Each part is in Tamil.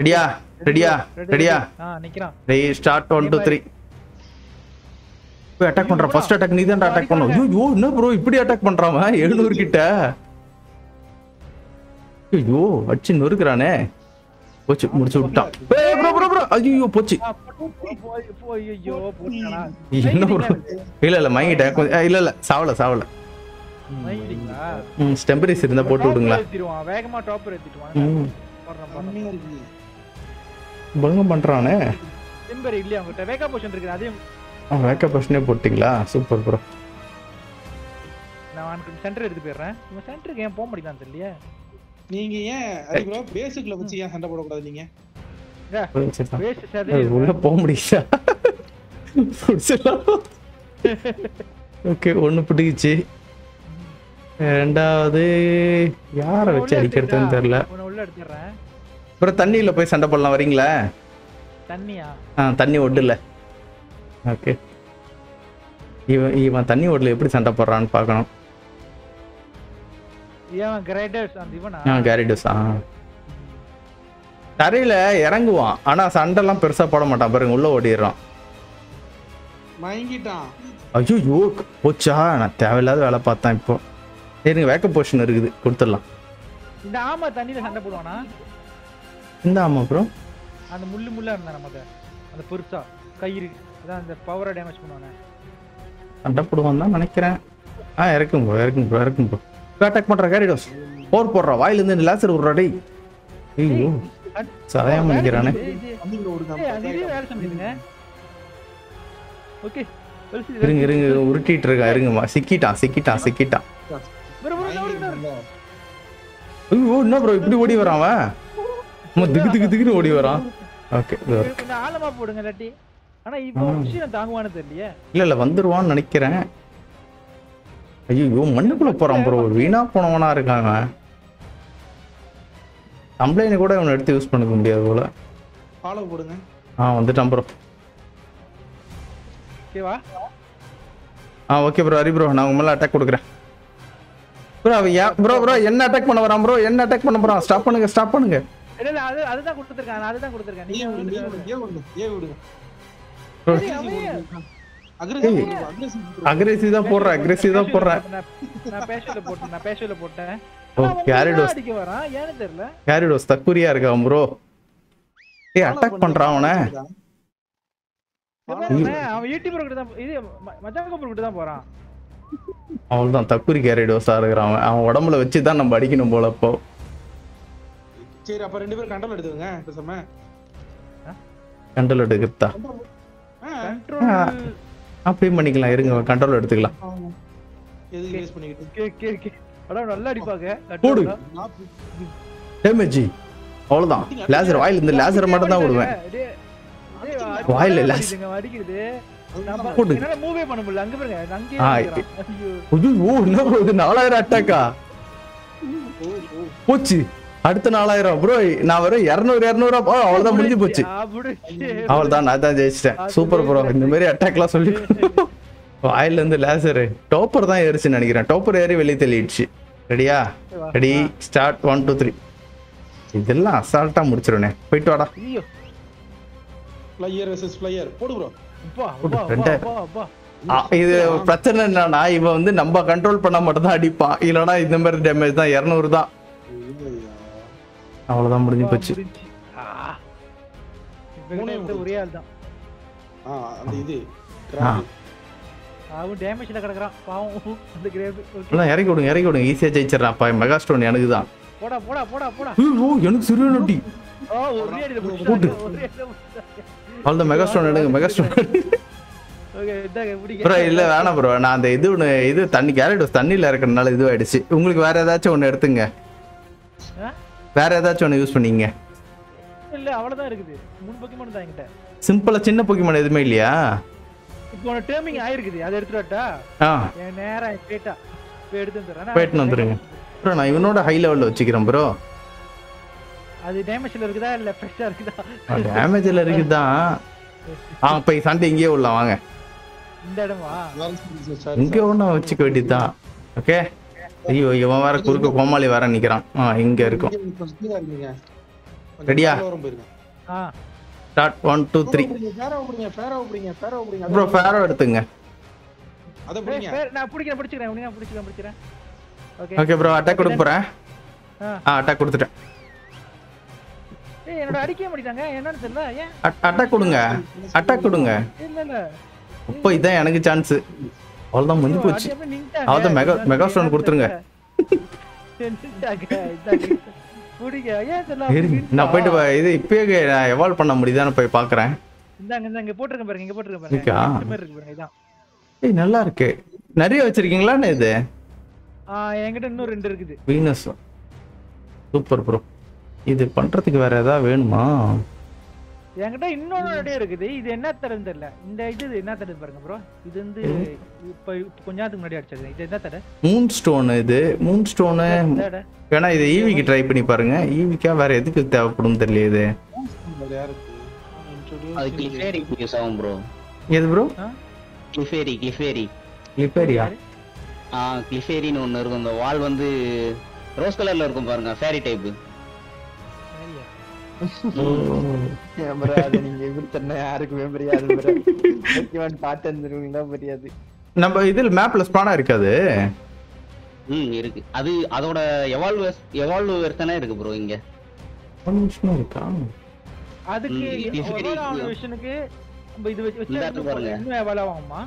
ரெடியா ரெடியா ரெடியா நிக்கிறான். ரெடி ஸ்டார்ட் 1 2 3 போய் அட்டாக் பண்றான். ஃபர்ஸ்ட் அட்டாக் நீ தான் அட்டாக் பண்ணு. ஐயோ என்ன ப்ரோ இப்படி அட்டாக் பண்றான் 700 கிட்ட. ஐயோ அடிச்சு நொறுக்குறானே. போச்சு முடிச்சு விட்டான். ஏய் ப்ரோ ப்ரோ ப்ரோ ஐயோ போச்சு. ஐயோ போட்டானா. என்ன ப்ரோ இல்ல மயங்கிட்டேன். இல்ல சாவல மயங்கிட்டீங்களா? ஸ்டெம்பரிஸ் இருந்தா போட்டு விடுங்களா. வேகமா டாப்பர் ஏத்திடுவான். பங்கம் பண்றானே. ஸ்டெம்பர் இல்லையா உங்ககிட்ட? வேகா பொசிஷன் இருக்கு அதையும் வேக்கப் பொசிஷனே போட்டிங்களா? Super bro. நான் அங்க சென்டர் எடுத்து போயிடுறேன். இவன் சென்டருக்கு ஏன் போக மாட்டேங்கிறான் தெரியலையே. நீங்க ஏன் அது ப்ரோ பேசிக்ல வச்சு ஏன் சண்டை போட கூடாது நீங்க? வேஸ்ட் சரி உள்ள போக முடியல. ஓகே ஒன்னு பிடிச்சு. ரெண்டாவது யாரை வச்சு அடிக்கிறதுன்னு தெரியல. உள்ள எடுத்துறேன். அப்புறம் தண்ணியில போய் சண்டை போடலாம் வரீங்களா? தண்ணியா? தண்ணி ஒட்டுல. ஓகே இவன் தண்ணி ஓடல எப்படி சண்டை போடுறான்னு பார்க்கணும். இவன் கிரைடர்ஸ் அந்த இவனா? கேரிடஸ் தரையில இறங்குவான் ஆனா சண்டைலாம் பெருசா போட மாட்டான். பாருங்க உள்ள ஓடிடுறான். மயங்கிட்டான். ஐயோ போச்சா நான் தேவையில்லாத வேலை பார்த்தேன். இப்போ சரிங்க வேக்கப் பொசிஷன் இருக்குது கொடுத்துடலாம். இந்த ஆமா தண்ணியில சண்டை போடுவானா? இந்த ஆமா ப்ரோ அந்த முள்ளா இருந்தா நமக்கு அந்த பெருசா கயிறு அதான் அந்த பவரை டேமேஜ் பண்ணுவானே. சண்டை போடுவான் தான் நினைக்கிறேன். இறக்கும் ப்ரோ அட்டாக் பண்ற கேரிடோஸ் போர் போடுறா வாயில இருந்து லேசர் விடுறா. டேய் ஐயோ சரையாம நிக்கிறானே. ஓகே இருங்க உருட்டிட்டு இருக்கா. இருங்கம்மா சிக்கிட்டான். ஐயோ என்ன ப்ரோ இப்படி ஓடி வரான் அவன். திக்கு ஓடி வரான். ஓகே ஆழமா போடுங்க இல்லாட்டி. ஆனா இப்போ விஷயம் தாங்குவானு தெரியலையே. இல்ல வந்துருவான்னு நினைக்கிறேன். ஐயோ மண்ணுக்குள்ள போறான் ப்ரோ. வீணா போனவனா இருக்காங்க. கம்ப்ளைண்ட் கூட இவனை எடுத்து யூஸ் பண்ணிக்க முடியாது போல. ஃபாலோ போடுங்க. வந்துட்டான் ப்ரோ. ஓகேவா? ஓகே ப்ரோ ஹரி ப்ரோ நான் உங்க மேல அட்டாக் கொடுக்குறேன். ப்ரோ என்ன அட்டாக் பண்ண வரான் ப்ரோ? என்ன அட்டாக் பண்ண போறான்? ஸ்டாப் பண்ணுங்க. இல்ல அதுதான் கொடுத்திருக்கேன். நீங்க விடுங்க. அக்ரெசிவ் தான் போடுறேன். நான் பேஷல போட்டேன். கேரிடோஸ் வரான் ஏன்னு தெரியல. கேரிடோஸ் தக்குரியா இருக்கான் ப்ரோ. அட்டாக் பண்றான் அவனை. அவன் யூடியூபர் கிட்ட தான் இது மச்சான் கிட்ட தான் போறான். அவன்தான் தக்குரி கேரிடோஸா இருக்கிறான். அவன் உடம்புல வச்சு தான் நம்ம அடிக்கணும் போல. இப்போ சரி அப்ப ரெண்டு பேரும் கண்ட்ரோல் எடுத்துங்க. பேசாம கண்ட்ரோல் எடுக்கிறதா? அப்படியே பண்ணிக்கலாம். இருங்க கண்ட்ரோல் எடுத்துக்கலாம். எதுக்கு யூஸ் பண்ணிக்கிட்டு நல்லா அடிப்பாங்க. போடு டேமேஜ் அவ்வளவுதான். லேசர் வாயில இருந்து லேசர் மட்டும் தான் விடுவேன். வாயில லேசர் அடிக்குது. போடு என்னால மூவே பண்ண முடியல. அங்க பாருங்க அங்கேயே ஐயோ என்ன ப்ரோ இது 4000 அட்டாக்கா போச்சு. அடுத்த 4000 ப்ரோ. நான் வர 200 அவ்வளவுதான் முடிஞ்சு போச்சு. அவ்வளவுதான் நான் தான் ஜெயிச்சிட்டேன். Super bro. இந்த மாதிரி அட்டாக்லாம் சொல்லி வாயில இருந்து லேசர் டோப்பர் தான் ஏறிச்சுன்னு நினைக்கிறேன். டோப்பர் ஏறி வெளியே தள்ளிடுச்சு. ரெடியா? Ready start 1 2 3. இதெல்லாம் அசால்ட்டா முடிச்சிருனே. போயிட்டு வாடா. பிளேயர் வெர்சஸ் பிளேயர் போடு ப்ரோ. இது பிரச்சனை என்னன்னா இவன் வந்து நம்ம கண்ட்ரோல் பண்ண மட்டும் தான் அடிப்பான். இல்லனா இந்த மாதிரி டேமேஜ் தான் 200 தான். அவ்வளவுதான் முடிஞ்சு போச்சு. ஒரே ஆள் தான். அந்த இது அவன் டேமேஜ்ல கிடக்குறான் பாவம். அந்த கிரேவ் எல்லாம் இறக்கி விடுங்க ஈஸியா ஜெயிச்சிடறான்ப்பா. மெகா ஸ்டோன் எனக்கு தான். போடா ஐயோ எனக்கு சரியா நோட்டி. ஒரே அடியில போடு. அவ்வளவுதான் மெகா ஸ்டோன் எடுங்க. ஓகே இதாங்க பிடிங்க ப்ரோ. இல்ல வேணாம் ப்ரோ. நான் அந்த இது தண்ணி கேரட் தண்ணியில இருக்கறனால இதுவாயிடுச்சு. உங்களுக்கு வேற ஏதாச்சும் ஒன்னு எடுத்துங்க. வேற ஏதாச்சும் ஒன்னு யூஸ் பண்ணீங்க. இல்ல அவ்வளவுதான் இருக்குது. மூணு பொக்கிமான் தான் என்கிட்ட. சிம்பிளா சின்ன பொக்கிமான் எதுவுமே இல்லையா? இப்போ ஒரு டேர்மிங் ஆயிருக்குது. அதை எடுத்துட்டா நேரா ஸ்ட்ரைட்டா போய் எடுத்து வந்துருங்க ப்ரோ. நான் இவனோட ஹை லெவல்ல வச்சுக்கிறேன் ப்ரோ. அது டேமேஜ்ல இருக்குதா இல்ல ஃப்ரெஷ்ஷா இருக்குதா? டேமேஜ்ல இருக்குதா. போய் சண்டை இங்கேயே உள்ள வாங்க. இந்த இடமா இங்க ஒண்ணு வச்சுக்க வேண்டியதுதான். ஓகே. ஐயோ இவன் வேற குறுக்க கோமாளி வேற நிக்கிறான். இங்க இருக்கும். ரெடியா? வரும் போயிருங்க. ஸ்டார்ட் 1 2 3. ஃபேரோ பிடிங்க. ப்ரோ ஃபேரோ எடுத்துங்க. அத பிடிங்க. நான் பிடிக்கிறேன். உனியா பிடிக்கிறேன். ஓகே. ஓகே ப்ரோ அட்டாக் கொடுக்க போறேன். அட்டாக் கொடுத்துட்டேன். ஏய் என்னோட அடிக்க மாட்டீங்க என்னன்னு தெரியல. ஏன்? அட்டாக் கொடுங்க. இல்ல. இப்போ இதான் எனக்கு சான்ஸ். அவ்வளவுதான் முடிஞ்சு போச்சு. அதான் மெகா ஸ்டோன் கொடுத்துருங்க. நான் போயிட்டு இது இப்பயே நான் எவால்வ் பண்ண முடியுதான்னு போய் பாக்குறேன். இங்க போட்டுருக்கேன் பாருங்க. இதான். ஏய் நல்லா இருக்கு. நிறைய வச்சிருக்கீங்களான்னு இது? என்கிட்ட இன்னும் 2 இருக்குது. வீனஸ். Super bro. இது பண்றதுக்கு வேற ஏதாவது வேணுமா? என்கிட்ட இன்னொரு நிறைய இருக்குது. இது என்ன தரன்னு தெரியல. இந்த இது என்ன தரது பாருங்க ப்ரோ. இது வந்து இப்ப கொஞ்ச நேரத்துக்கு முன்னாடி அடிச்சது. இது என்ன தர? Moon stone. இது மூன் ஸ்டோன். வேணா இது ஈவிக்கு ட்ரை பண்ணி பாருங்க. ஈவிக்கா வேற எதுக்கு தேவைப்படும் தெரியல இது. அது கிளிஃபேரி யூஸ் ஆகும் ப்ரோ. எது ப்ரோ? கிளிஃபேரியா? கிளிஃபேரின்னு ஒன்னு இருக்கும். அந்த வால் வந்து ரோஸ் கலர்ல இருக்கும் பாருங்க. Fairy type. நம்ம இதுல மேப்ல ஸ்பானா இருக்காது. இருக்கு. அது அதோட எவால்வ் வெர்ஷனே இருக்கு ப்ரோ இங்க. ஒன்னும் இருக்கா? அதுக்கு எவால்வேஷனுக்கு நம்ம இது வச்சு பாருங்க. இன்னும் எவால்வ் ஆகுமா?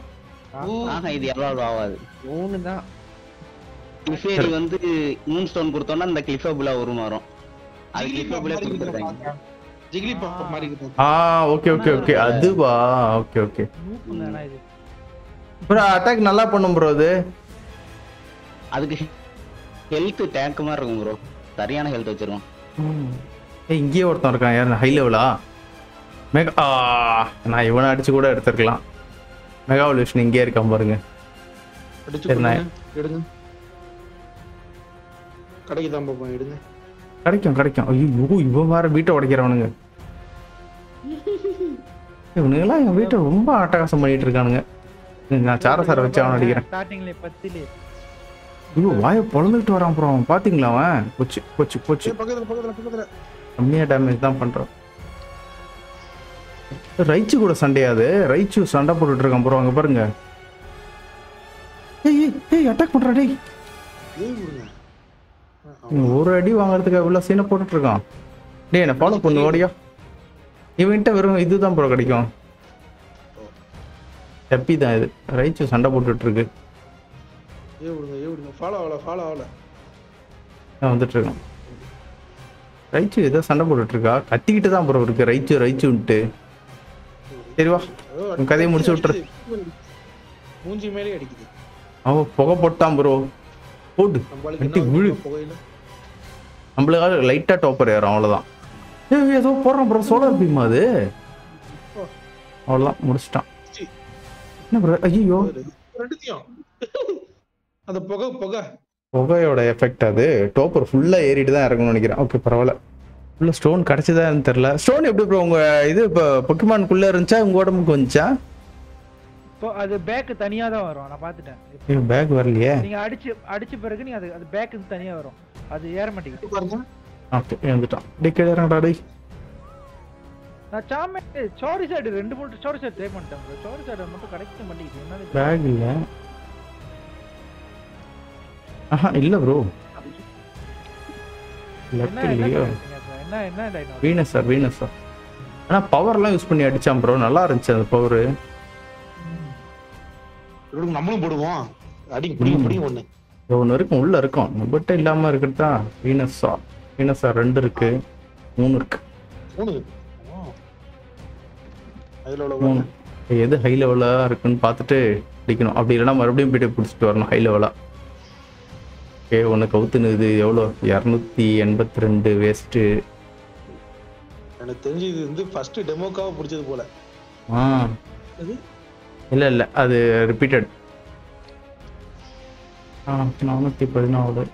இது எவால்வ் ஆகாது. 3 தான். கிளிஃபேரி வந்து மூன் ஸ்டோன் கொடுத்தோம்னா அந்த கிளிஃபபுலா உருமாறும். அது கிளிஃபபுலா கொடுத்துறாங்க. ஜிகிலிபாப் மாதிரி இருக்கு. ஓகே அதுவா? ஓகே. ப்ரோ அட்டாக் நல்லா பண்ணும் ப்ரோ அது. அதுக்கு ஹெல்த் டேங்க் மாதிரி இருக்கும் ப்ரோ. சரியான ஹெல்த் வச்சிருக்கோம். ஏய் இங்கேயே ஒருத்தன் இருக்கான். யார் ஹை லெவலா? மெகா. நான் இவனை அடிச்சு கூட எடுத்துக்கலாம். மெகா எவல்யூஷன் இங்கே இருக்கான் பாருங்க. எடுங்க. கடைக்கு தான் போவோம். எடுங்க. கிடைக்கும். ஐயோ இவன் வேற வீட்டை உடைக்கிறவனுங்க. இவனுங்கெல்லாம் என் வீட்டை ரொம்ப அட்டகாசம் பண்ணிட்டு இருக்கானுங்க. நான் சாரசார வச்சு அவன் அடிக்கிறேன். ஸ்டார்டிங்ல 10லே ஐயோ வாயை பொளந்துட்டு வரான் ப்ரோ. பாத்தீங்களா அவன்? போச்சு. பக்கத்துல கம்மியா டேமேஜ் தான் பண்றான். ரைச்சு கூட சண்டையாது. ரைச்சு சண்டை போட்டுட்டு இருக்கான் ப்ரோ. அங்க பாருங்க. ஏய் அட்டாக் பண்றா டேய். ஒரு அடி வாங்குறதுக்கு இவ்வளவு சீனை போட்டுட்டு இருக்கான். டேய் என்ன ஃபாலோ பண்ணு ஓடியா. இவன்கிட்ட வெறும் இதுதான் ப்ரோ கிடைக்கும். ஹெப்பி தான் இது. ரைச்சு சண்டை போட்டுட்டு இருக்கு. ஃபாலோ ஆவல. நான் வந்துட்டு இருக்கேன். ரைச்சு ஏதோ சண்டை போட்டுட்டு இருக்கா. கத்திக்கிட்டு தான் ப்ரோ இருக்கு ரைச்சுன்ட்டு. சரி வா உன் கதையை முடிச்சு விட்டுரு. மூஞ்சி மேலே அடிக்குது. அவன் புகை போட்டான் ப்ரோ. போட்டு விழு. நம்மளுக்காக லைட்டா டோப்பர் ஏறும் அவ்வளவுதான். ஏதோ போடுறான் ப்ரோ. சோலார் பீம் அது. அவ்வளவுதான் முடிச்சிட்டான். என்ன ப்ரோ? ஐயோ அந்த புகையோட எஃபெக்ட் அது. டோப்பர் ஃபுல்லா ஏறிட்டு தான் இறங்கணும்னு நினைக்கிறேன். ஓகே பரவாயில்ல. ஃபுல்லா ஸ்டோன் கிடைச்சதான்னு தெரியல. ஸ்டோன் எப்படி ப்ரோ உங்க இது இப்போ பொக்கிமான்குள்ள இருந்துச்சா உங்க உடம்புக்கு வந்துச்சா? அது பேக் தனியா தான் வரும். நான் பாத்துட்டேன். பேக் வரலையே. நீங்க அடிச்ச பிறகு நீ அது பேக் தனியா வரும். அது ஏற மாட்டேங்குது பாருங்க. ஓகே வந்துட்டான். டேய் கேடறடா டேய். நான் சாரிசைட் 2-3 சாரிசைட் ட்ரை பண்ணிட்டேன் ப்ரோ. சாரிசைட் மட்டும் கிடைக்க மாட்டேங்குது. என்னது பேக் இல்ல. இல்ல ப்ரோ. லக்கிலியோ. என்ன டைனோ? Venus sir. ஆனா பவர்லாம் யூஸ் பண்ணி அடிச்சான் ப்ரோ. நல்லா இருந்துச்சு அந்த பவர். நம்மளும் போடுவோம். பிடிங்க ஒண்ணு. ஒன்னு இருக்கும் உள்ள இருக்கும். நம்மகிட்ட இல்லாம இருக்குதா? வீனஸா 2 இருக்கு. 3 இருக்கு. 3 எது ஹை லெவலா இருக்குன்னு பார்த்துட்டு அடிக்கணும். அப்படி இல்லைன்னா மறுபடியும் போயிட்டு பிடிச்சிட்டு வரணும் ஹை லெவலா. ஓகே ஒன்று கவுத்துன்னு. இது எவ்வளோ? 282 வேஸ்ட்டு. எனக்கு தெரிஞ்சு இது வந்து ஃபர்ஸ்ட் டெமோக்காக பிடிச்சது போல. இல்லை அது ரிப்பீட்டட். 414.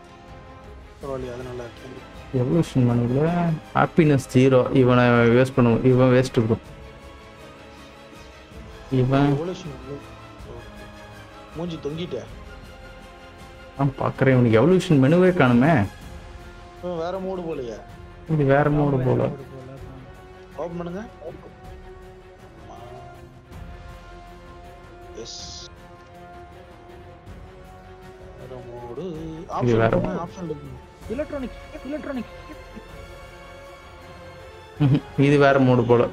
Evolution பண்ணுல happiness 0. இவனை வேஸ்ட் பண்ணுவோம். இவன் வேஸ்ட் ப்ரோ. இவன் மூஞ்சி தொங்கிட்ட. பாக்குறேன். இவனுக்கு எவல்யூஷன் மெனுவே காணுமே. வேற மோடு போலையா? இது வேற மோடு போல. ஓபன் பண்ணுங்க. எஸ். வேற மோடு இது வேற ஆப்ஷன் ஆப்ஷன் இருக்கு. எலக்ட்ரானிக்ஸ் இது வேற மோடு போல.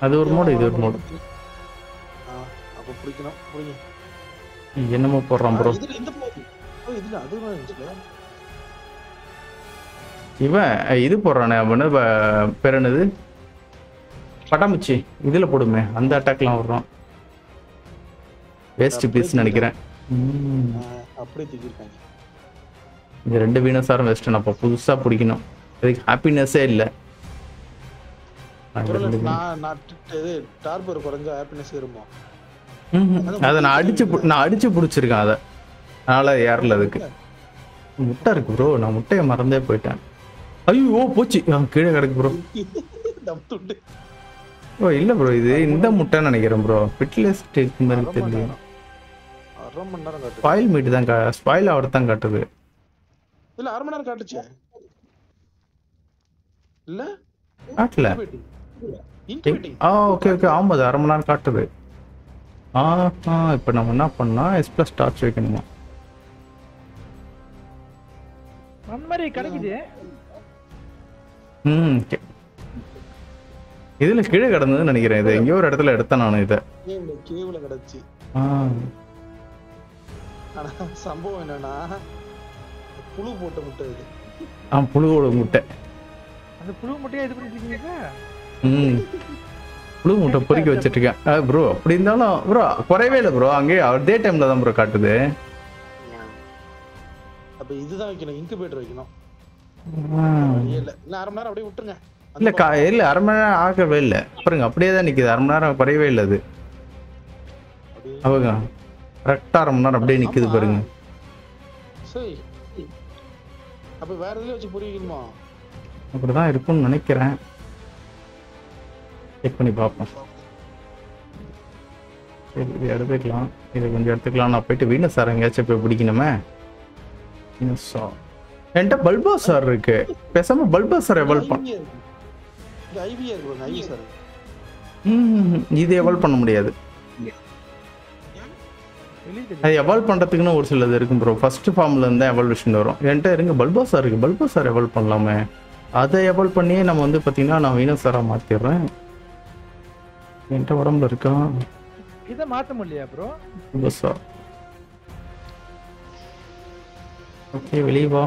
அது ஒரு மோடு, இது ஒரு மோடு. அப்ப புடிக்கணும். புடிங்க. என்னமோ போடுறான் ப்ரோ. இதுல இந்த மோடு. இதுல அதுவா இருந்துச்சு. இவன் இது போடுறானே அவனு பேர் என்னது? பட்டாம்பூச்சி. இதுல போடுமே அந்த அட்டாக்லாம் வர்றான். வேஸ்ட் பீஸ் நினைக்கிறேன். அப்படியே தூக்கிருக்காங்க. இந்த 2 வீனஸாரும் வேஸ்ட். அப்ப புதுசா பிடிக்கணும். இதுக்கு ஹாப்பினஸே இல்ல. நான் டார்பர் குறைஞ்ச ஹாப்பினஸ் இருமோ. அதை நான் அடிச்சு பிடிச்சிருக்கேன். அதை அதனால ஏறல. அதுக்கு முட்டை இருக்கு ப்ரோ. நான் முட்டையை மறந்தே போயிட்டேன். ஐயோ போச்சு, கீழே கிடக்கு ப்ரோ. ஓ இல்ல ப்ரோ, இது இந்த முட்டைன்னு நினைக்கிறேன் ப்ரோ. ஃபிட்லெஸ் டேக் மாதிரி தெரியல. அரை மணி நேரம் காட்டுது. ஸ்பாயில் மீட் தான் ஸ்பாயில் ஆவர்ட் தான் காட்டுது. இல்ல அரை மணி நேரம் காட்டுச்சு. இல்ல காட்டல. ஓகே ஓகே, ஆமா அது அரை மணி நேரம் காட்டுது. இப்போ நம்ம என்ன பண்ணா S+ டார்ச் வைக்கணுமா? அந்த மாதிரி கிடைக்குது. இதுல கீழே கிடந்ததுன்னு நினைக்கிறேன். இது எங்கேயோ ஒரு இடத்துல எடுத்தேன் நான் இதை. கேவ்ல கிடச்சி. ஆனா சம்பவம் என்னன்னா புழு போட்ட முட்டை இது. புழுவோட முட்டை. அந்த புழு முட்டையை இது பண்ணிருக்கீங்க? புழு முட்டை பொறுக்கி வச்சிட்டு இருக்கேன் ப்ரோ. அப்படி இருந்தாலும் ப்ரோ குறையவே இல்லை ப்ரோ. அங்கே அதே டைம்ல தான் ப்ரோ காட்டுது. அப்ப இதுதான் வைக்கணும், இன்குபேட்டர் வைக்கணும். இல்ல அரை மணி நேரம் அப்படியே விட்டுருங்க. இல்ல அரை மணி நேரம் ஆகவே இல்லை பாருங்க. அப்படியே தான் நிக்குது. அரை மணி நேரம் குறையவே இல்லை. அது அவங்க கரெக்டா அரை மணி நேரம் அப்படியே நிக்குது பாருங்க. சரி அப்ப வேற எதுல வச்சு புரியணுமா? அப்படிதான் இருக்கும்னு நினைக்கிறேன். செக் பண்ணி பார்ப்போம். இது எடுத்துக்கலாம், இதை கொஞ்சம் எடுத்துக்கலாம். நான் போயிட்டு வீனஸ் சார் எங்கேயாச்சும் போய் பிடிக்கணுமே. என்கிட்ட பல்பாசார் இருக்கு. பேசாம பல்பாசார் எவால்வ் பண்ண. இது எவால்வ் பண்ண முடியாது. அது எவால்வ் பண்றதுக்குன்னு ஒரு சிலது இருக்கும் ப்ரோ. ஃபர்ஸ்ட் ஃபார்ம்ல இருந்தா எவால்வேஷன் வரும். என்கிட்ட இருங்க பல்பாசார் இருக்கு. பல்பாசார் எவால்வ் பண்ணலாமே. அதை எவால்வ் பண்ணியே நம்ம வந்து பாத்தீங்கன்னா நான் வீனஸாரா மாத்திடுறேன். என்கிட்ட உடம்புல இருக்கா? இதை மாத்த முடியலையா ப்ரோ? பல்பாசார் ஓகே, வெளியே வா.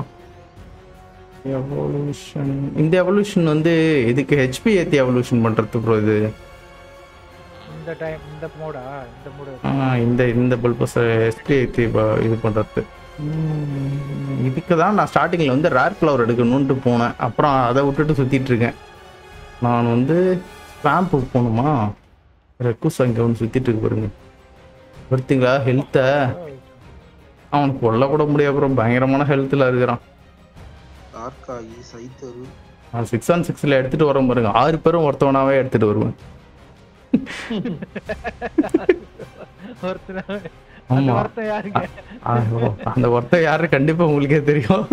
எவல்யூஷன். இந்த எவல்யூஷன் வந்து இதுக்கு ஹெச்பி ஏத்தி எவல்யூஷன் பண்றது ப்ரோ. இது இந்த டைம் இந்த மோடா? இந்த இந்த மோட் இந்த பல்பாசார் ஹெச்பி ஏத்தி இது பண்றது. இதுக்கு தான் நான் ஸ்டார்டிங்ல வந்து ரேர் ஃப்ளவர் எடுக்கணும்னு போனேன். அப்புறம் அதை விட்டுட்டு சுத்திட்டு இருக்கேன். நான் வந்து ஸ்வாம்பு போகணுமா? ரெக்கூஸ் அங்கே ஒன்று சுத்திட்டு இருக்கு பாருங்க. பார்த்தீங்களா ஹெல்த்தை? அவனுக்கு கொல்ல கூட முடியாது அப்புறம் பயங்கரமான ஹெல்த்தில் இருக்கிறான். 6on6 எடுத்துட்டு வரோம் பாருங்க. 6 பேரும் ஒருத்தவனாவே எடுத்துட்டு வருவேன். ஆமா அந்த ஒருத்த யாரு கண்டிப்பா உங்களுக்கே தெரியும்.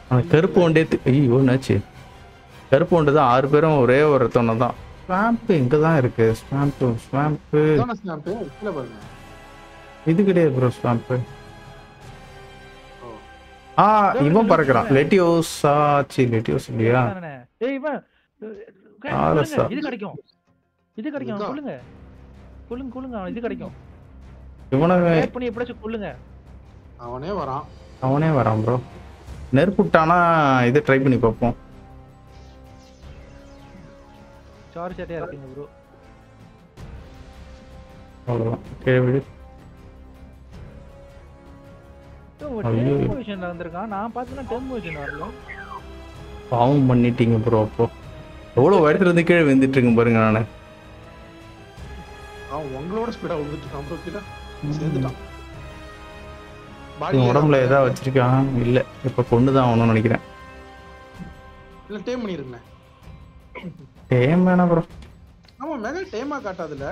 அந்த கருப்பு ஒண்டே ஐயோ என்னாச்சு? கருப்பு ஒன்று தான் 6 பேரும் ஒரே ஒருத்தவனை தான். ஸ்வாம்பு எங்க தான் இருக்கு? ஸ்வாம்பு இது கிடையாது ப்ரோ. ஸ்வாம்பு இவன் பறக்குறான். லெட்டியோஸ் ஆச்சு. லெட்டியோஸ் இல்லையா? இது கிடைக்கும். இது கிடைக்கும். சொல்லுங்க சொல்லுங்க சொல்லுங்க. இது கிடைக்கும். இவனை பண்ணி எப்படியாச்சும் கொல்லுங்க. அவனே வரான் ப்ரோ. நெருப்புட்டானா இதை ட்ரை பண்ணி பார்ப்போம். சார்ஜ் சட்டையா இருக்கீங்க ப்ரோ. அவ்வளவுதான். கேவிடு டெர்மோஷன்ல வந்திருக்கான். நான் பார்த்தேன்னா டெர்மோஷன் வரல. பாவம் பண்ணிட்டீங்க ப்ரோ. அப்போ எவ்வளவு இடத்துல இருந்து கீழே விழுந்துட்டு இருக்கு பாருங்க. நானு உங்களோட ஸ்பீடா விழுந்துட்டான் ப்ரோ. கீழே சேர்ந்துட்டான். உடம்புல ஏதாவது வச்சிருக்கான்? இல்ல இப்ப கொண்டுதான் ஆகணும்னு நினைக்கிறேன். இல்ல டேம் பண்ணிருங்க. டேம் வேணா ப்ரோ. ஆமா மெகா டேமா காட்டாதுல.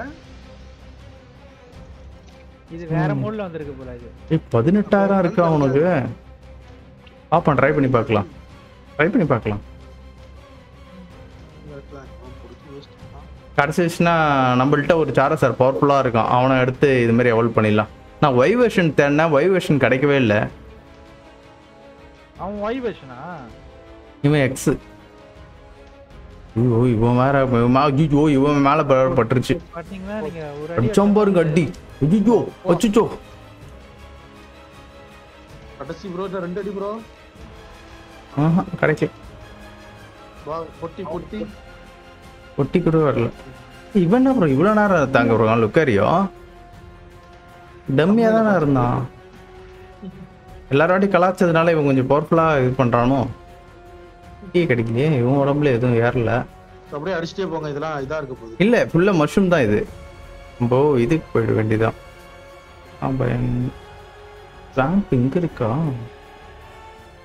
இது வேற மோட்ல வந்திருக்கு போல. இது 18,000 இருக்கா உனக்கு? பாப்போம், ட்ரை பண்ணி பார்க்கலாம். கிடச்சிச்சுன்னா நம்மள்ட்ட ஒரு சாரசர் பவர்ஃபுல்லாக இருக்கும், அவனை எடுத்து இது மாதிரி எவல்வ் பண்ணிடலாம். நான் ஒய் வெர்ஷன் தேடினா ஒய் வெர்ஷன் கிடைக்கவே இல்லை. அவன் ஒய் வெர்ஷனா? இவன் எக்ஸ். ஐயோ இவன் வேற ஐயோ இவன் மேலே பட்டுருச்சு. பாத்தீங்கன்னா நீங்க ஒரு அடிச்சோம் பாருங்க அடி. ஐயோ அச்சுச்சோ. கடைசி ப்ரோ 2 அடி ப்ரோ. கிடைக்கல. பொட்டி பொட்டி பொட்டி கூட வரல. இவன் என்ன ப்ரோ இவ்வளோ நேரம் தாங்க ப்ரோ லுக்காரியோ டம்மியாக தானே இருந்தான். எல்லாரோடையும் கலாச்சதுனால இவன் கொஞ்சம் பவர்ஃபுல்லாக இது பண்ணுறானோ. டீ கிடைக்கலையே, இவன் உடம்புல எதுவும் ஏறல. அப்படியே அடிச்சிட்டே போங்க, இதெல்லாம் இதா இருக்க போகுது. இல்லை ஃபுல்லாக மஷ்ரூம் தான் இது. இப்போ இதுக்கு போயிட வேண்டியதான். ரேம்ப் இங்க இருக்கா?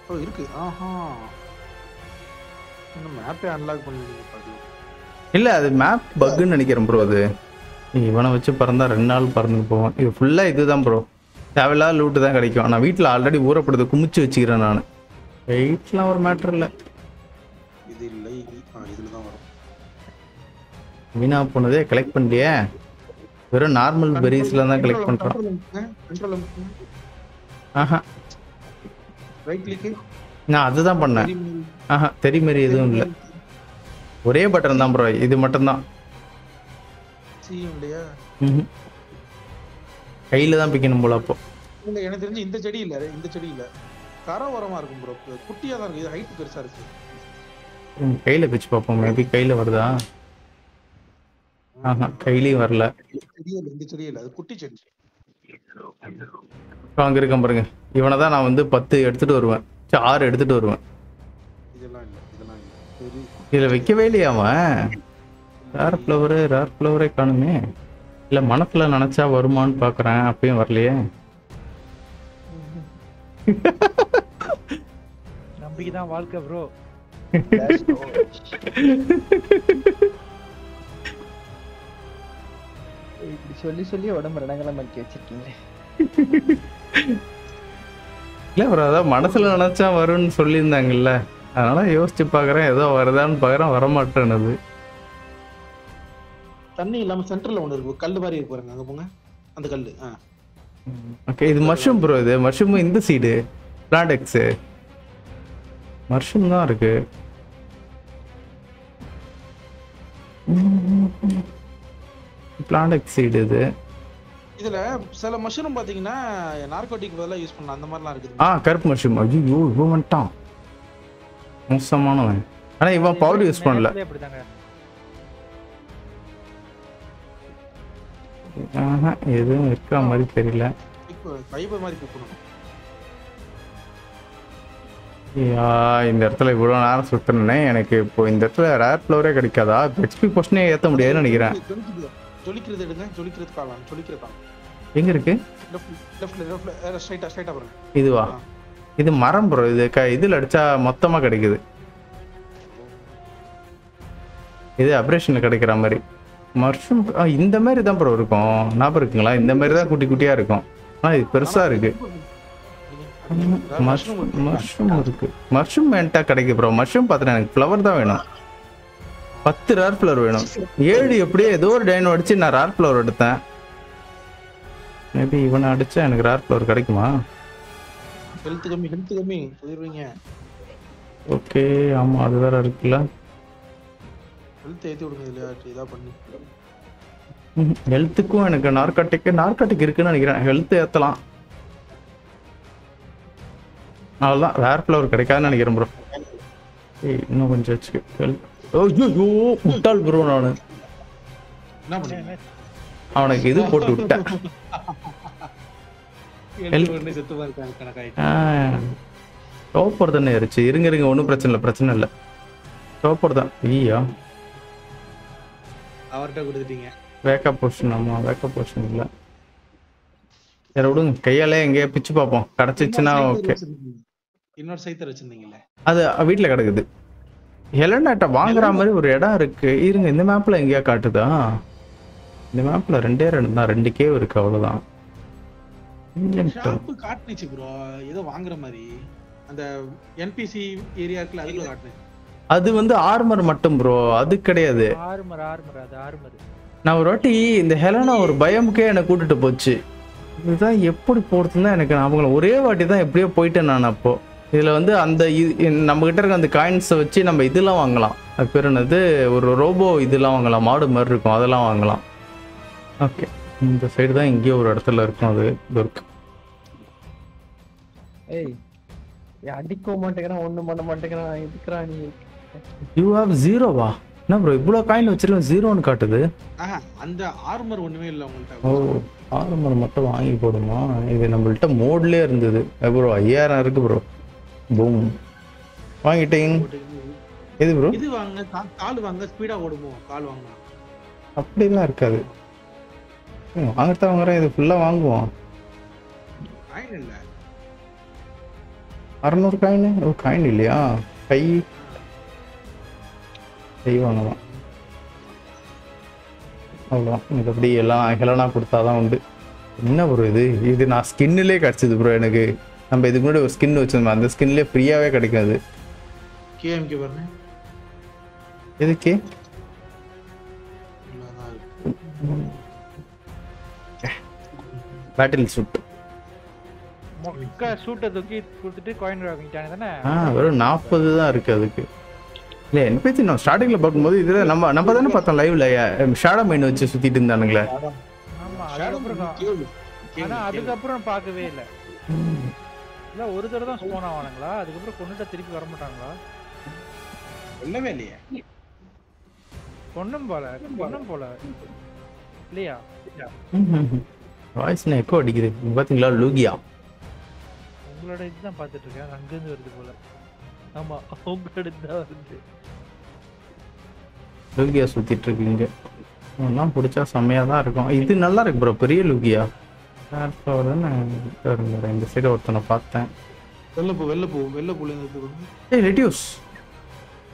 ஓ இருக்கு. ஆஹா இன்னும் மேப்பே அன்லாக் பண்ணிருக்கீங்க பாரு. இல்லை அது மேப் பக்குன்னு நினைக்கிறேன் ப்ரோ. அது இவனை வச்சு பறந்தா 2 நாள் பறந்து போவான். இது ஃபுல்லாக இதுதான் ப்ரோ, தேவையில்லாத லூட்டு தான் கிடைக்கும். நான் வீட்டில் ஆல்ரெடி ஊறப்படுது குமிச்சு வச்சுக்கிறேன் நான். வெயிட்லாம் ஒரு மேட்ரு இல்லை. இது இல்லை, இதில் தான் வரும். வீணா போனதே கலெக்ட் பண்ணிட்டியே. வெறும் நார்மல் பெரிஸ்ல தான் கலெக்ட் பண்ணுறான். ஆஹா ரைட் கிளிக். நான் அதுதான் பண்ணேன். ஆஹா தெரி மாரி எதுவும் இல்லை, ஒரே பட்டன் தான் ப்ரோ, இது மட்டும்தான். கையில தான் பிக்கணும் போல. அப்போ இல்ல எனக்கு தெரிஞ்சு இந்த செடி இல்ல, இந்த செடி இல்ல, கரவரமா இருக்கும் ப்ரோ, குட்டியா தான் இருக்கு. இது ஹைட் பெருசா இருக்கு. கையில பிச்சு பார்ப்போம், மேபி கையில வருதா. ஆஹா கையிலயும் வரல. இந்த செடி இல்ல, அது குட்டி செடி. அங்க இருக்க பாருங்க, இவனை தான் நான் வந்து 10 எடுத்துட்டு வருவேன், 6 எடுத்துட்டு வருவேன். இதெல்லாம் இல்ல, இதெல்லாம் இல்ல. இதுல வைக்கவே இல்லையா அவன்? ரேர் ஃப்ளவரே காணுமே. இல்ல மனசுல நினைச்சா வருமான்னு பாக்குறேன், அப்பயும் வரலையே. நம்பிக்கைதான் வாழ்க்கை ப்ரோ. இப்படி சொல்லி சொல்லி உடம்பு ரணங்கலம் பண்ணி வச்சிருக்கீங்களே. இல்ல ப்ரோ, அதான் மனசுல நினைச்சா வரும்னு சொல்லியிருந்தாங்கல்ல, அதனால யோசிச்சு பாக்குறேன், ஏதோ வருதான்னு பாக்குறேன், வரமாட்டேன்னு. தண்ணி இல்லாம சென்டர்ல ஒண்ணு இருக்கு, கல்லு மாதிரி இருக்கு பாருங்க, அங்க போங்க அந்த கல்லு. ஓகே இது மஷ்ரூம் ப்ரோ. இது மஷ்ரூம், இந்த சீடு பிளான்டெக்ஸ் மஷ்ரூம் தான் இருக்கு. பிளான்டெக்ஸ் சீடு இது. இதுல சில மஷ்ரூம் பாத்தீங்கன்னா நார்கோட்டிக் பதிலா யூஸ் பண்ணலாம், அந்த மாதிரிலாம் இருக்குது. கருப்பு மஷ்ரூம். ஐயோ இவன் வந்துட்டான், மோசமானவன். ஆனா இவன் பவுடர் யூஸ் பண்ணல. எதுவும் இருக்கிற மாதிரி தெரியல. இந்த இடத்துல இவ்வளவு நேரம் சுத்தினே, எனக்கு இப்போ இந்த இடத்துல ரேர் ஃப்ளவரே கிடைக்காதா? எக்ஸ்பி போஷனே ஏத்த முடியாதுன்னு நினைக்கிறேன். ஜொலிக்கிறது எடுங்க, ஜொலிக்கிறது காலாம், ஜொலிக்கிறது காலாம். எங்க இருக்கு? லெஃப்ட்ல ஸ்ட்ரைட்டா பாருங்க. இதுவா? இது மரம் ப்ரோ. இது இதுல அடிச்சா மொத்தமா கிடைக்குது. இது அப்ரேஷன்ல கிடைக்கிற மாதிரி மஷ்ரூம். இந்த மாதிரி தான் ப்ரோ இருக்கும், ஞாபகம் இருக்குங்களா? இந்த மாதிரி தான் குட்டி குட்டியா இருக்கும், ஆனா இது பெருசா இருக்கு. மஷ்ரூம் இருக்கு, மஷ்ரூம் வேண்டா கிடைக்கு ப்ரோ. மஷ்ரூம் பார்த்தா எனக்கு ஃப்ளவர் தான் வேணும். 10 ரேர் ஃப்ளவர் வேணும். 7 எப்படியே ஏதோ ஒரு டைனோ அடிச்சு நான் ரேர் ஃப்ளவர் எடுத்தேன். மேபி இவனை அடிச்சா எனக்கு ரேர் ஃப்ளவர் கிடைக்குமா? ஹெல்த் கம்மி சொல்லிடுவீங்க. ஓகே ஆமா அது வேற இருக்குல்ல. ஹெல்த் ஏத்தி விடுங்க, இல்லையா இதா பண்ணி. ஹெல்த்துக்கும் எனக்கு நார்காட்டிக் இருக்குன்னு நினைக்கிறேன். ஹெல்த் ஏத்தலாம், அவ்வளோதான். ரேர் ஃப்ளவர் கிடைக்காதுன்னு நினைக்கிறேன் ப்ரோ. இன்னும் கொஞ்சம் வச்சுக்க. ஐயோ முட்டாள் ப்ரோ, நான் என்ன பண்ணீங்க? அவனுக்கு இது போட்டு விட்டேன். டோப்பர் தானே இருச்சு. இருங்க ஒன்றும் பிரச்சனை இல்லை. டோப்பர் தான். ஐயா அவர்கிட்ட கொடுத்துட்டீங்க. Wake up portion. ஆமா வேக்கப் போர்ஷன் இல்லை. சரி விடுங்க, கையாலே எங்கேயா பிச்சு பார்ப்போம், கிடைச்சிச்சுன்னா ஓகே. இன்னொரு சைத்தர் வச்சிருந்தீங்கல்ல, அது வீட்டில் கிடக்குது. ஹெலனாட்ட வாங்குற மாதிரி ஒரு இடம் இருக்கு. இருங்க, இந்த மேப்ல எங்கேயா காட்டுதா? இந்த மேப்ல 2 தான், 2 கேவ் இருக்கு, அவ்வளவுதான். ஷாப் காட்டுச்சு ப்ரோ, ஏதோ வாங்குற மாதிரி அந்த என்பிசி ஏரியா இருக்குல, அதுல காட்டுச்சு. அது வந்து ஆர்மர் மட்டும் ப்ரோ, அது கிடையாது. ஆர்மர் அது ஆர்மர். நான் ஒரு வாட்டி இந்த ஹெலனா ஒரு பயமுக்கே என்னை கூட்டிட்டு போச்சு. இதுதான் எப்படி போறதுன்னு எனக்கு ஞாபகம். ஒரே வாட்டி தான் எப்படியோ போயிட்டேன் நான். அப்போ இதுல வந்து அந்த நம்ம கிட்ட இருக்க அந்த காயின்ஸை வச்சு நம்ம இதெல்லாம் வாங்கலாம். அது பேர் என்னது, ஒரு ரோபோ இதெல்லாம் வாங்கலாம், மாடு மாதிரி இருக்கும், அதெல்லாம் வாங்கலாம். ஓகே, இந்த சைடு தான் எங்கேயோ ஒரு இடத்துல இருக்கும். அது இருக்கு. ஏய் அடிக்க மாட்டேங்கிறான், ஒண்ணும் பண்ண மாட்டேங்கிறான், எதுக்குறா நீ? யூ ஹேவ் ஜீரோவா? என்ன ப்ரோ இவ்வளோ காயின் வச்சிருக்கேன், ஜீரோன்னு காட்டுது? அந்த ஆர்மர் ஒண்ணுமே இல்லை உங்கள்கிட்ட. ஓ, ஆர்மர் மட்டும் வாங்கி போடுமா? இது நம்மள்ட்ட மோட்லேயே இருந்தது ப்ரோ. 5000 இருக்கு ப்ரோ. பூம், வாங்கிட்டேன். எது ப்ரோ? இது வாங்க, கால் வாங்க, ஸ்பீடா ஓடுமோ கால் வாங்க. அப்படிலாம் இருக்காது. வாங்கத்தான் வாங்குறேன், இது ஃபுல்லாக வாங்குவோம். காயின் இல்லை, 600 காயின். ஓ, காயின் இல்லையா? கை வாங்கலாம். அவ்வளோதான். இது அப்படி எல்லாம் ஹெலனா கொடுத்தாதான் உண்டு. என்ன ப்ரோ இது நான் ஸ்கின்னிலே கிடச்சிது ப்ரோ எனக்கு. நம்ம இதுக்கு முன்னாடி ஒரு ஸ்கின் வச்சிருந்தோம், அந்த ஸ்கின்லேயே ஃப்ரீயாகவே கிடைக்கும். அது கேஎம்கே பாருங்க. எதுக்கு? Battle suit. மொக்க சூட்டை தூக்கி கொடுத்துட்டு காயின் வாங்கிட்டாங்க தானே. வெறும் 40 தான் இருக்கு அதுக்கு. இல்லை என்ன பேச்சு, நான் ஸ்டார்டிங்கில் பார்க்கும்போது இதில் நம்ம தானே பார்த்தோம் லைவ்ல ஷேடோ மைன் வச்சு சுற்றிட்டு இருந்தானுங்களே. ஆமா, அதுக்கப்புறம் பார்க்கவே இல்லை. இல்லை ஒரு தடவை தான் ஸ்போன் ஆவானுங்களா? அதுக்கப்புறம் கொண்டுட்டா திருப்பி வர மாட்டாங்களா? இல்லவே இல்லையே. பொண்ணும் போல இல்லையா? வாய்ஸ் எக்கோ அடிக்குது பார்த்தீங்களா? லூகியா உங்களோட இதுதான் பார்த்துட்டு இருக்கேன், அங்கேருந்து வருது போல. ஆமா, உங்களோட இதுதான் வருது. லூகியா சுத்திட்டு இருக்கீங்க. எல்லாம் பிடிச்சா செம்மையாக தான் இருக்கும். இது நல்லா இருக்கு ப்ரோ, பெரிய லூகியா. இந்த சைடு ஒருத்தனை பார்த்தேன். ஏய் லெட்டியூஸ்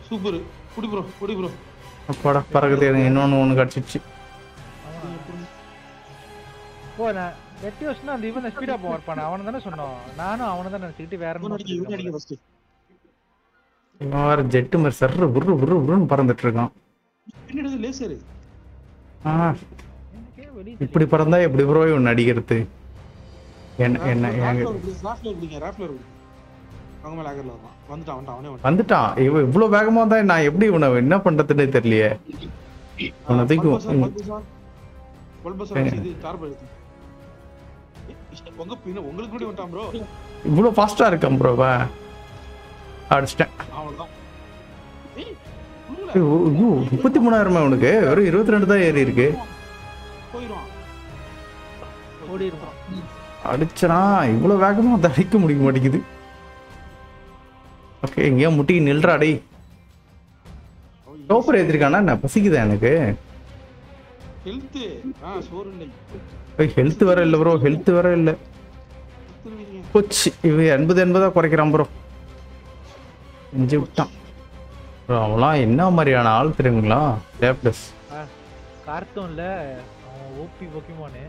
சூப்பர். குடி ப்ரோ. அப்பாடா பறக்குது. எனக்கு ஒன்று கிடச்சிச்சு. ஓ, நான் லெட்டியூஸ்னா அந்த இவன் ஸ்பீடா போவான், அவனை தானே சொன்னோம். நானும் அவனை தான் நினச்சிக்கிட்டு வேற இவன் வேற ஜெட்டு மாதிரி சர்ரு புர்ரு புர்ருன்னு பறந்துட்டு இருக்கான். இப்படி பறந்தா எப்படி ப்ரோ இவன் அடிக்கிறது? வந்துட்டான். இவன் இவ்வளவு வேகமா தான் நான் எப்படி இவனை என்ன பண்றதுன்னே தெரியலையே. இவ்வளவு ஃபாஸ்டா இருக்கான் ப்ரோ. அடிச்சிட்டேன். 33,000 உனக்கு வெறும் 22 தான் ஏறி இருக்கு. அடிச்சனா இவ்வளவு வேகமா அதை அடிக்க முடிய மாட்டேங்குது. ஓகே, எங்கேயா முட்டி நில்றா டே. டோப்பர் ஏத்திருக்கானா? என்ன பசிக்குதா எனக்கு? ஹெல்த் வர இல்ல ப்ரோ, ஹெல்த் வர இல்ல. போச்சு. இவன் 80 குறைக்கிறான் ப்ரோ. செஞ்சு விட்டான். அவன்லாம் என்ன மாதிரியான ஆள் தெரியுங்களா? லேப்டஸ் கார்ட்டூன்ல அவன் ஓபி போக்கிமானு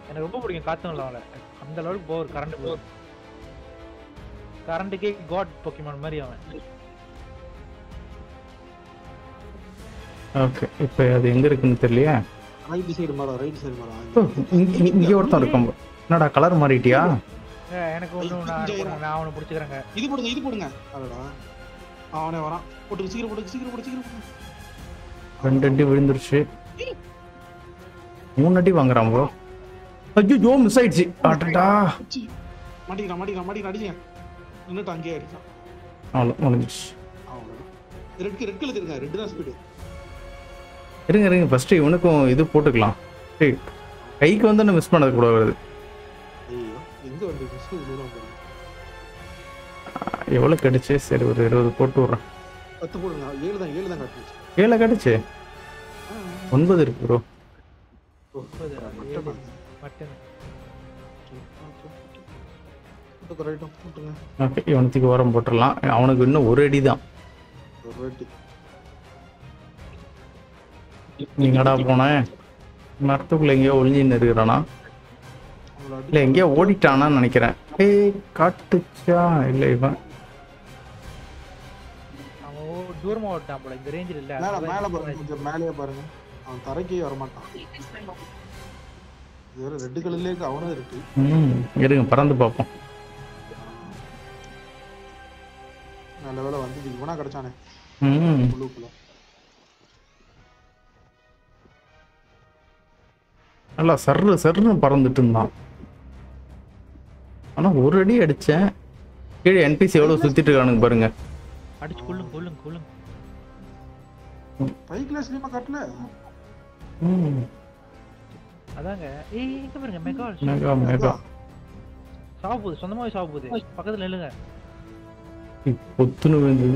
எனக்கு ரொம்ப பிடிக்கும். கார்ட்டூன்ல அவனை அந்த அளவுக்கு போர் கரண்ட்டுக்கே காட் போக்கிமான் மாதிரி அவன். ஓகே, இப்போ அது எங்க இருக்குன்னு தெரியலையா? ரைட் சைடு மாறா. இங்க ஒருத்தன் இருக்கான். என்னடா கலர் மாறிட்டியா? எனக்கு ஒண்ணு நான் அவனை பிடிச்சிக்கிறேங்க. இது போடுங்க. அடடா அவனே வரான். போட்டு சீக்கிரம் போடு. 2 அடி விழுந்துருச்சு. 3 அடி வாங்குறான் ப்ரோ. ஐயோ மிஸ் ஆயிடுச்சு. அடடா மாட்டிக்கிறான் அடிங்க. இன்னும் அங்கேயே அடிச்சான். அவ்வளோ முடிஞ்சிச்சு. ரெட் கலர் இருங்க. ரெட் தான் ஸ்பீடு. இருங்க ஃபர்ஸ்ட் இவனுக்கும் இது போட்டுக்கலாம். கைக்கு வந்து மிஸ் பண்ணது கூட வருது. எவ்வளவு கிடைச்சு? சரி ஒரு 20 போட்டு விடுறேன். 10 போடுங்க. 7 தான் காட்டுச்சு. 7 கிடைச்சு 9 இருக்கு ப்ரோ. ஓகே, இவனுக்கு ஓரம் போட்டுடலாம். அவனுக்கு இன்னும் ஒரு அடி தான். நீங்கடா போன மரத்துக்குள்ள எங்கேயோ ஒளிஞ்சின்னு இருக்கிறானா? இல்லை எங்கேயோ ஓடிட்டானான்னு நினைக்கிறேன். காட்டுச்சா? இல்லை இவன் விட்டான் போல இந்த ரேஞ்சில் இல்ல மேல பாருங்க, கொஞ்சம் மேலேயே பாருங்க. அவன் தரைக்கே வர மாட்டான். இது ஒரு ரெட் கலர்ல இருக்கு, அவனும் இருக்கு. இருங்க பறந்து பார்ப்போம். நல்ல வேளை வந்து இவனா கிடைச்சானே. ப்ளூக்குள்ள நல்லா சர்ன்னு பறந்துட்டு இருந்தான். ஆனா ஒரு அடி அடிச்சேன். கீழே என்பிசி எவ்வளவு சுத்திட்டு இருக்கானுங்க பாருங்க. அடிச்சு கொள்ளுங்க. பைக்ல ஸ்லீமா கட்டல. அதாங்க இங்க பாருங்க மெகா சாவு போகுது, சொந்தமாவே சாவு போகுது. பக்கத்துல நில்லுங்க. பொத்துன்னு வந்து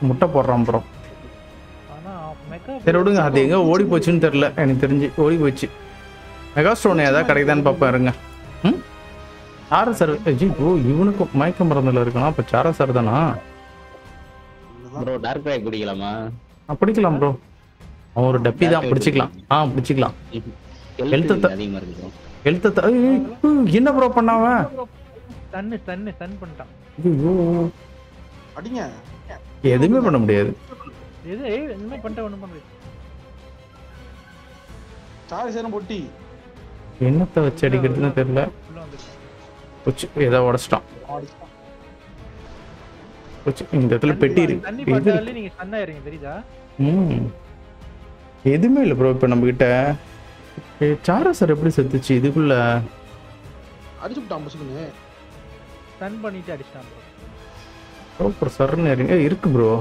முட்டை போடுறான் ப்ரோ. ஆனா மெகா சரி விடுங்க, அது எங்க ஓடி போச்சுன்னு தெரியல. எனக்கு தெரிஞ்சு ஓடி போச்சு. மெகா ஸ்டோன் ஏதாவது கிடைக்குதான்னு பார்ப்பேன் இருங்க. சார சார் ஓ இவனுக்கு மயக்கம் மருந்துல இருக்கணும். அப்ப சார சார் தானா ப்ரோ? Dark back குடிக்கலாமா? பிடிக்கலாம் ப்ரோ. அவன் ஒரு டப்பி தான், பிடிச்சிக்கலாம். பிடிச்சிக்கலாம். அதிகமா இருக்கு. என்ன ப்ரோ பண்ணாவ? தன்னு பண்ணிட்டான். ஐயோ அடிங்க. எதுவுமே பண்ண முடியாது. என்ன பண்ணிட்ட ஒண்ணும் பண்ண முடியாது. சாரி சேரம் பொட்டி என்னத்தை வச்சு அடிக்கிறதுன்னு தெரியல. ஏதோ உடச்சிட்டான். இந்த இடத்துல பெட்டி இருக்கு. நீங்க சன்னா இருங்க தெரியுதா? எதுவுமே இல்ல ப்ரோ. இப்ப நம்ம கிட்ட சாரா சார் எப்படி செத்துச்சு? இதுக்குள்ள அடிச்சுட்டான். முசுக்குன்னு ஸ்டன் பண்ணிட்டு அடிச்சான் ப்ரோ. சூப்பர் சர்ன்னு இருக்கு ப்ரோ.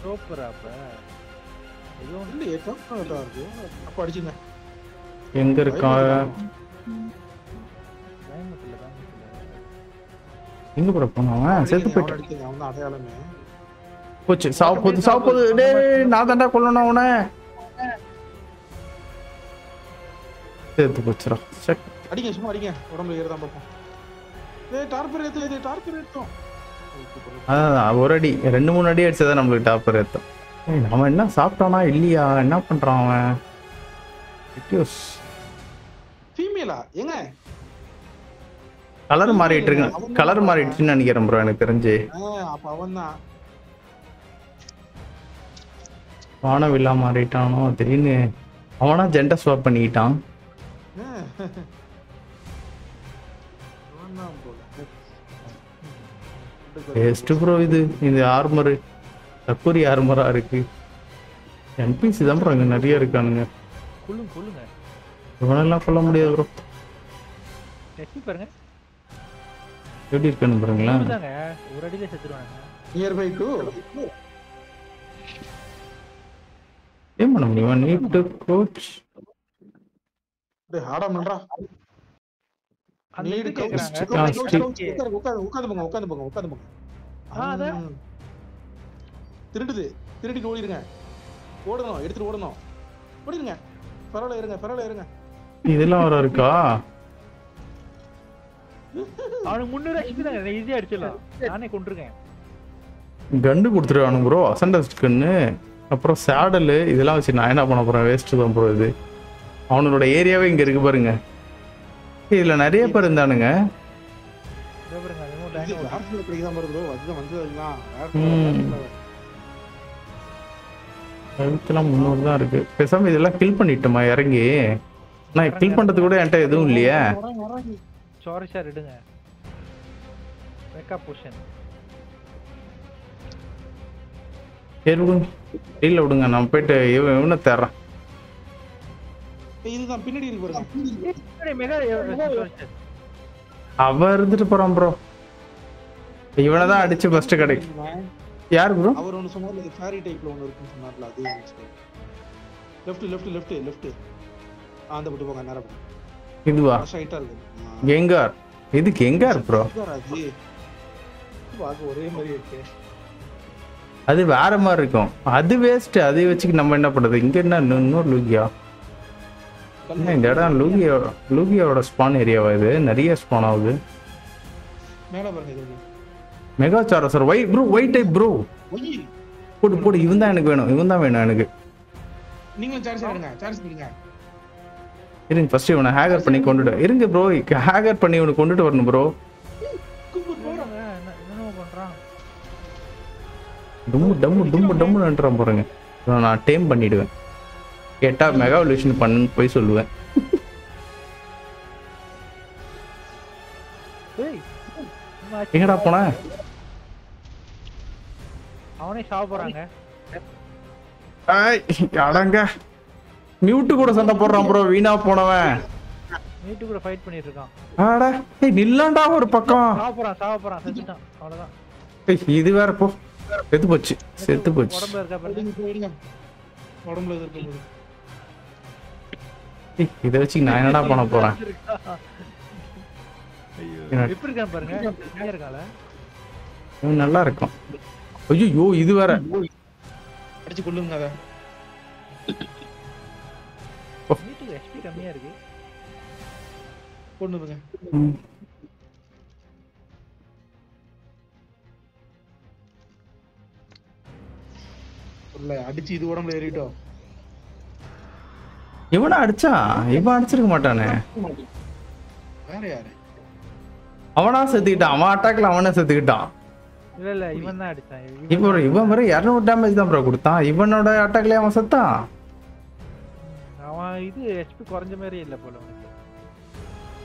சூப்பர். அப்ப ஏதோ இல்ல ஏதோ இருக்கு. அப்ப அடிச்சுங்க. எங்க இருக்கா? எங்க ப்ரோ போனான்? செத்து போயிட்டான். அவன் தான் அடையாளமே. போச்சு. சாவு போது. டேய் நான் தான்டா கொல்லணும் அவனை. செத்து போச்சுடா. செக் அடிங்க, சும்மா அடிங்க. உடம்புல ஏறுதான் பாப்போம். டேய் டார்பர் ஏத்தும். அதான் ஒரு அடி 2-3 அடி அடிச்சதான் நம்மளுக்கு டாப்பர் ஏத்தம். அவன் என்ன சாப்பிட்டானா இல்லையா? என்ன பண்றான் அவன்? ஃபீமேலா? ஏங்க கலர் மாறிட்டு இருக்கு. கலர் மாறிடுச்சுன்னு நினைக்கிறேன் ப்ரோ எனக்கு தெரிஞ்சு. அப்ப அவன்தான் வானவில்லா மாறிட்டானோ திடீர்னு. அவனா ஜெண்டர் ஸ்வாப் பண்ணிக்கிட்டான். Best bro. இது ஆர்மரு தக்குரி ஆர்மரா இருக்கு. என்பிசி தான் ப்ரோ இங்க நிறைய இருக்கானுங்க. கொல்லுங்க. இவனெல்லாம் கொல்ல முடியாது ப்ரோ. பாருங்க எப்படி இருக்கானு பாருங்களா. ஒரு அடியில செத்துருவாங்க. நியர் பை டு ஏன் பண்ண முடியும்? Need to coach. டேய் ஹாடா மன்றா. NEET coach. உட்கார்ந்து போங்க. அத திருடிட்டு ஓடிடுங்க. எடுத்துட்டு ஓடுங்க. பரவாயில்ல இருங்க. இதெல்லாம் வர இருக்கா? அவனுக்கு 300 HP தான் ஈஸியா அடிச்சிடலாம். நானே கொண்டிருக்கேன். கண்டு கொடுத்துருவானு ப்ரோ. அசண்டஸ்ட்கன்னு அப்புறம் சேடல் இதெல்லாம் வச்சு நான் என்ன பண்ண போறேன்? வேஸ்ட் தான் ப்ரோ இது. அவனோட ஏரியாவே இங்க இருக்கு பாருங்க. இதுல நிறைய பேர் இருந்தானுங்க. எழுத்துலாம் 300 தான் இருக்கு. பேசாம இதெல்லாம் கில் பண்ணிட்டோமா இறங்கி? நான் கில் பண்றது கூட என்கிட்ட எதுவும் இல்லையா? சாரி சார் எடுங்க. மேக்கப் பொசிஷன் சரி விடுங்க. இல்ல விடுங்க, நான் போயிட்டு இவனை தேடுறேன். இதுதான் பின்னாடி இருக்கு பாருங்க. அவ இருந்துட்டு போறான் ப்ரோ. இவனை தான் அடிச்சு ஃபர்ஸ்ட் கிடைக்கும். யார் ப்ரோ? அவர் ஒன்னு சொன்னார்ல ஃபேரி டைப்ல ஒன்னு இருக்குன்னு சொன்னார்ல, அதே லெஃப்ட் அந்த பட்டு போங்க. நேரா போங்க. இதுவா? ஸ்ட்ரைட்டா இருக்கு. கெங்கார். இது கெங்கார் ப்ரோ. ஒரே மாதிரி இருக்கு. அது வேற மாதிரி இருக்கும். அது வேஸ்ட். அதை வச்சுக்கு நம்ம என்ன பண்றது? இங்க என்ன இன்னொரு லூகியா? இந்த இடம் லூகியாவோட ஸ்பான் ஏரியாவா? இது நிறைய ஸ்பான் ஆகுது. மேல பாருங்க. மெகா சாரசர் ஒயிட் டைப் ப்ரோ. போடு. இவன் தான் எனக்கு வேணும். எனக்கு. நீங்க சார்ஜ் பண்ணுங்க. இருங்க ஃபர்ஸ்ட் இவனை ஹேக்கர் பண்ணி கொண்டுட்டு இருங்க ப்ரோ. ஹேக்கர் பண்ணி இவனை கொண்டுட்டு வரணும் ப்ரோ. டம்முன்றான் பாருங்க. நான் டேம் பண்ணிடுவேன். கேட்டா மெகாவல்யூஷன் பண்ணுன்னு போய் சொல்லுவேன். எங்கடா போன? அவனே சாவ போறாங்க. அடங்க மியூட்டு கூட சண்டை போடுறான் ப்ரோ. வீணா போனவன் மியூட்டு கூட ஃபைட் பண்ணிட்டு இருக்கான். ஆடா நில்லாண்டா ஒரு பக்கம். சாவ போறான் செத்துட்டான். அவ்வளவுதான். இது வேற போ. செத்து போச்சு. உடம்புல இருக்கா பாருங்க. உடம்புல இருக்கு. இத வச்சு நான் என்னடா பண்ண போறேன்? எப்படி இருக்கான் பாருங்க. இங்க இருக்கால. இவன் நல்லா இருக்கும். ஐயோ இது வேற. அடிச்சு கொல்லுங்க அத. மீட்டுக்கு எச்பி கம்மியா இருக்கு. கொன்னுங்க. இல்ல அடிச்சு இது உடம்புல ஏறிட்டோம். இவனை அடிச்சான். இவன் அடிச்சிருக்க மாட்டானே. வேற யாரு? அவனா செத்துக்கிட்டான். அவன் அட்டாக்ல அவனே செத்துக்கிட்டான். இல்ல இவன் தான் அடிச்சான். இவன் வரை 200 டேமேஜ் தான் ப்ரோ கொடுத்தான். இவனோட அட்டாக்லயே அவன் செத்தான். அவன் இது ஹெச்பி குறைஞ்ச மாதிரி இல்ல போல உனக்கு.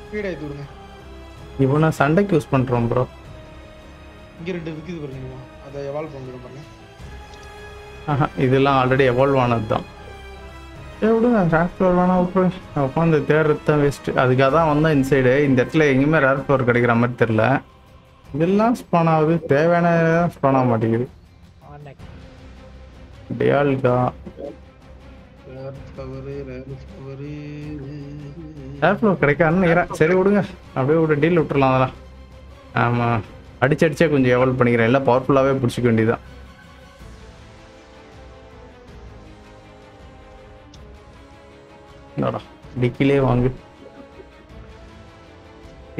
ஸ்பீட் ஆயிட்டு விடுங்க. இவனை சண்டைக்கு யூஸ் பண்றோம் ப்ரோ. இங்க 2 இருக்குது பாருங்க. அத எவால்வ் பண்ணிடுறோம் பாருங்க. இதெல்லாம் ஆல்ரெடி எவால்வ் ஆனது தான். விடுங்க ரேர் ஃப்ளோர் வேணா உட்காந்து தேடுறது தான் வேஸ்ட். அதுக்காக தான் வந்தோம் இன்சைடு. இந்த இடத்துல எங்கேயுமே ரேர் ஃப்ளோர் கிடைக்கிற மாதிரி தெரியல. இதெல்லாம் ஸ்பான் ஆகுது. தேவையான ஸ்பான் ஆக மாட்டேங்குது. டியால்கா ரேர் ஃப்ளோர் கிடைக்காதுன்னு நினைக்கிறேன். சரி விடுங்க அப்படியே ஒரு டீல் விட்டுறலாம். அதெல்லாம் ஆமாம் அடிச்சே கொஞ்சம் எவால்வ் பண்ணிக்கிறேன். எல்லாம் பவர்ஃபுல்லாகவே பிடிச்சிக்க வேண்டியதான். டிக்கிலே வாங்கு.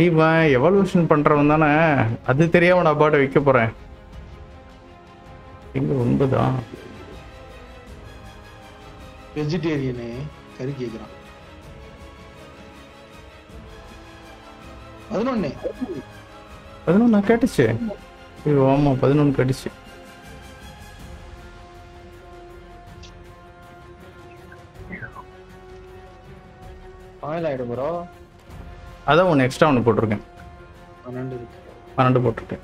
இவன் எவல்யூஷன் பண்றவன் தானே. அது தெரியாம நான் பாட்ட வைக்க போறேன். எங்க 9 வெஜிடேரியனே கறி கேக்குறான். 11 கேட்டுச்சு. ஆமா 11 கேட்டுச்சு. ஆயில் ஆயிடும் ப்ரோ. அதான் ஒன்று எக்ஸ்ட்ரா ஒன்று போட்டிருக்கேன். 12 12 போட்டிருக்கேன்.